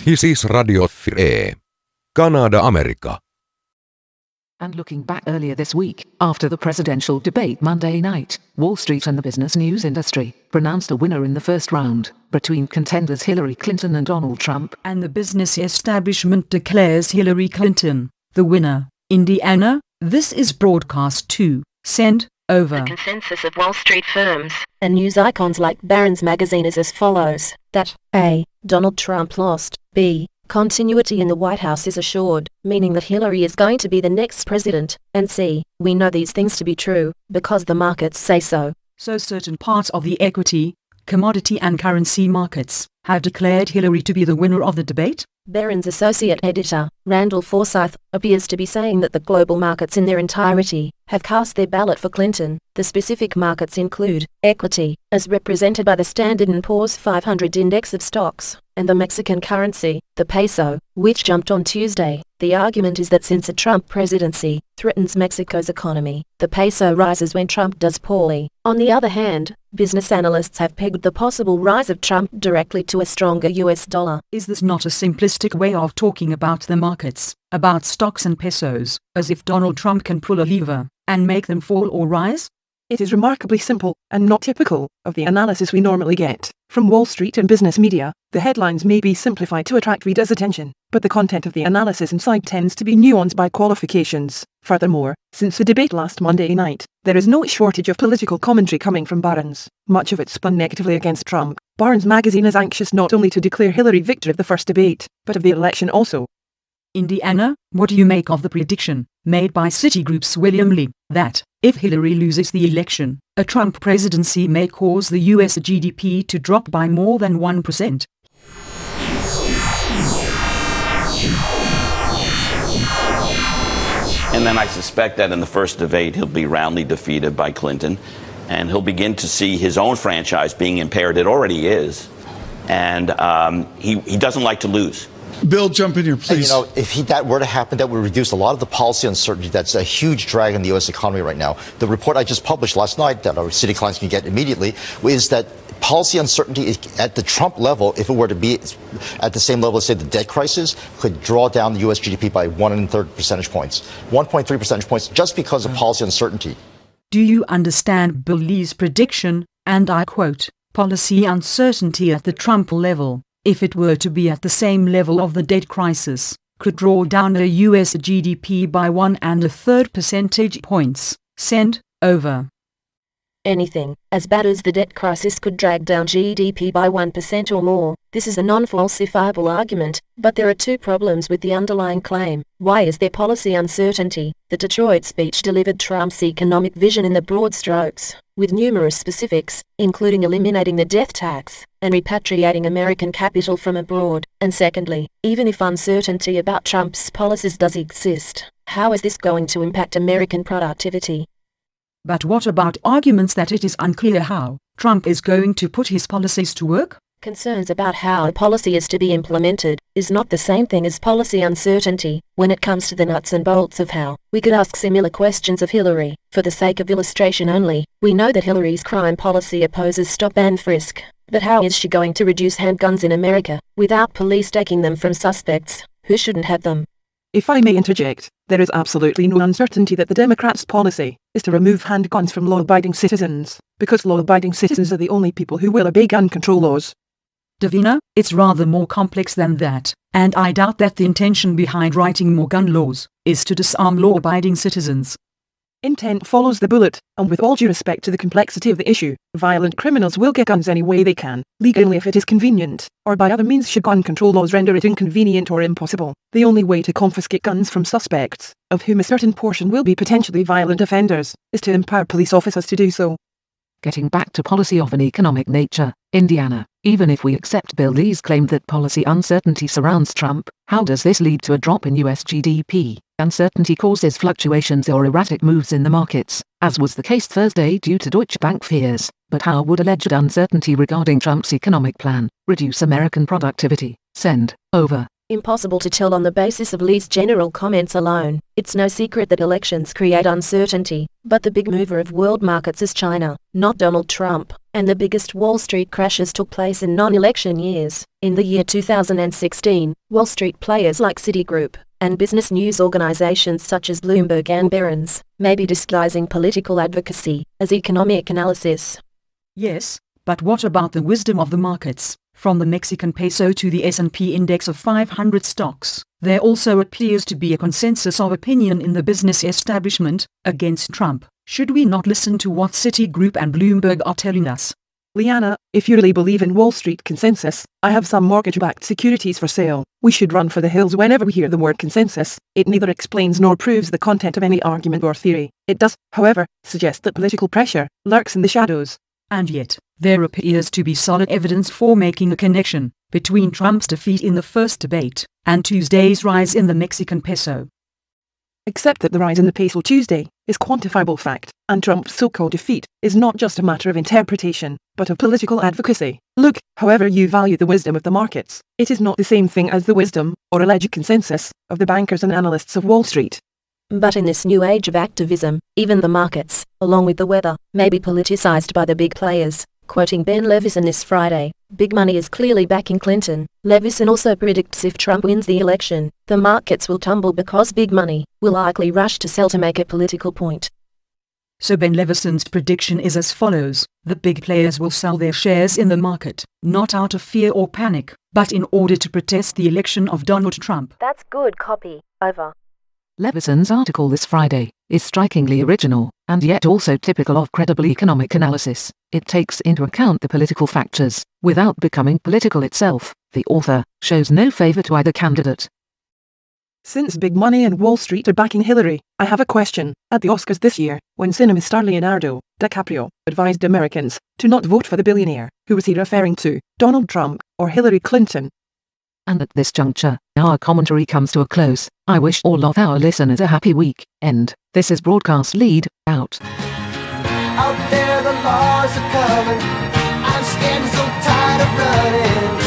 This is Radio Free. Canada, America. And looking back earlier this week, after the presidential debate Monday night, Wall Street and the business news industry pronounced a winner in the first round between contenders Hillary Clinton and Donald Trump. And the business establishment declares Hillary Clinton the winner. Indiana, this is broadcast to send over. The consensus of Wall Street firms and news icons like Barron's magazine is as follows: that A. Donald Trump lost, B. Continuity in the White House is assured, meaning that Hillary is going to be the next president, and C. We know these things to be true, because the markets say so. So certain parts of the equity, commodity and currency markets have declared Hillary to be the winner of the debate? Barron's associate editor, Randall Forsyth, appears to be saying that the global markets in their entirety have cast their ballot for Clinton. The specific markets include equity, as represented by the Standard & Poor's 500 index of stocks, and the Mexican currency, the peso, which jumped on Tuesday. The argument is that since a Trump presidency threatens Mexico's economy, the peso rises when Trump does poorly. On the other hand, business analysts have pegged the possible rise of Trump directly to a stronger US dollar. Is this not a simplistic way of talking about the markets, about stocks and pesos, as if Donald Trump can pull a lever and make them fall or rise? It is remarkably simple, and not typical of the analysis we normally get from Wall Street and business media. The headlines may be simplified to attract readers' attention, but the content of the analysis inside tends to be nuanced by qualifications. Furthermore, since the debate last Monday night, there is no shortage of political commentary coming from Barron's, much of it spun negatively against Trump. Barron's magazine is anxious not only to declare Hillary victor of the first debate, but of the election also. Indiana, what do you make of the prediction made by Citigroup's William Lee, that if Hillary loses the election, a Trump presidency may cause the US GDP to drop by more than 1%? And then I suspect that in the first debate he'll be roundly defeated by Clinton, and he'll begin to see his own franchise being impaired. It already is. And he doesn't like to lose. Bill, jump in here, please. And, if that were to happen, that would reduce a lot of the policy uncertainty that's a huge drag on the U.S. economy right now. The report I just published last night that our city clients can get immediately is that policy uncertainty is at the Trump level, if it were to be at the same level as, say, the debt crisis, could draw down the U.S. GDP by 1.3 percentage points, 1.3 percentage points, just because of policy uncertainty. Do you understand Bill Lee's prediction, and I quote, policy uncertainty at the Trump level, if it were to be at the same level of the debt crisis, could draw down a US GDP by 1.3 percentage points? Send over. Anything as bad as the debt crisis could drag down GDP by 1% or more. This is a non-falsifiable argument, but there are two problems with the underlying claim. Why is there policy uncertainty? The Detroit speech delivered Trump's economic vision in the broad strokes, with numerous specifics, including eliminating the death tax and repatriating American capital from abroad. And secondly, even if uncertainty about Trump's policies does exist, how is this going to impact American productivity? But what about arguments that it is unclear how Trump is going to put his policies to work? Concerns about how a policy is to be implemented is not the same thing as policy uncertainty. When it comes to the nuts and bolts of how, we could ask similar questions of Hillary. For the sake of illustration only, we know that Hillary's crime policy opposes stop and frisk. But how is she going to reduce handguns in America without police taking them from suspects who shouldn't have them? If I may interject, there is absolutely no uncertainty that the Democrats' policy is to remove handguns from law-abiding citizens, because law-abiding citizens are the only people who will obey gun control laws. Davina, it's rather more complex than that, and I doubt that the intention behind writing more gun laws is to disarm law-abiding citizens. Intent follows the bullet, and with all due respect to the complexity of the issue, violent criminals will get guns any way they can, legally if it is convenient, or by other means should gun control laws render it inconvenient or impossible. The only way to confiscate guns from suspects, of whom a certain portion will be potentially violent offenders, is to empower police officers to do so. Getting back to policy of an economic nature, Indiana, even if we accept Bill Lee's claim that policy uncertainty surrounds Trump, how does this lead to a drop in US GDP? Uncertainty causes fluctuations or erratic moves in the markets, as was the case Thursday due to Deutsche Bank fears. But how would alleged uncertainty regarding Trump's economic plan reduce American productivity? Send over. Impossible to tell on the basis of Lee's general comments alone. It's no secret that elections create uncertainty, but the big mover of world markets is China, not Donald Trump, and the biggest Wall Street crashes took place in non-election years. In the year 2016, Wall Street players like Citigroup and business news organizations such as Bloomberg and Barron's may be disguising political advocacy as economic analysis. Yes, but what about the wisdom of the markets? From the Mexican peso to the S&P index of 500 stocks, there also appears to be a consensus of opinion in the business establishment against Trump. Should we not listen to what Citigroup and Bloomberg are telling us? Liana, if you really believe in Wall Street consensus, I have some mortgage-backed securities for sale. We should run for the hills whenever we hear the word consensus. It neither explains nor proves the content of any argument or theory. It does, however, suggest that political pressure lurks in the shadows. And yet, there appears to be solid evidence for making a connection between Trump's defeat in the first debate and Tuesday's rise in the Mexican peso. Except that the rise in the peso Tuesday is quantifiable fact, and Trump's so-called defeat is not just a matter of interpretation, but of political advocacy. Look, however you value the wisdom of the markets, it is not the same thing as the wisdom, or alleged consensus, of the bankers and analysts of Wall Street. But in this new age of activism, even the markets, along with the weather, may be politicized by the big players. Quoting Ben Levison this Friday, big money is clearly backing Clinton. Levison also predicts if Trump wins the election, the markets will tumble because big money will likely rush to sell to make a political point. So Ben Levison's prediction is as follows: the big players will sell their shares in the market, not out of fear or panic, but in order to protest the election of Donald Trump. That's good copy. Over. Levison's article this Friday is strikingly original, and yet also typical of credible economic analysis. It takes into account the political factors, without becoming political itself. The author shows no favor to either candidate. Since big money and Wall Street are backing Hillary, I have a question. At the Oscars this year, when cinema star Leonardo DiCaprio advised Americans to not vote for the billionaire, who was he referring to, Donald Trump or Hillary Clinton? And at this juncture, our commentary comes to a close. I wish all of our listeners a happy week. End. This is Broadcast Lead, out. Out there the laws are coming. I'm standing so tired of running.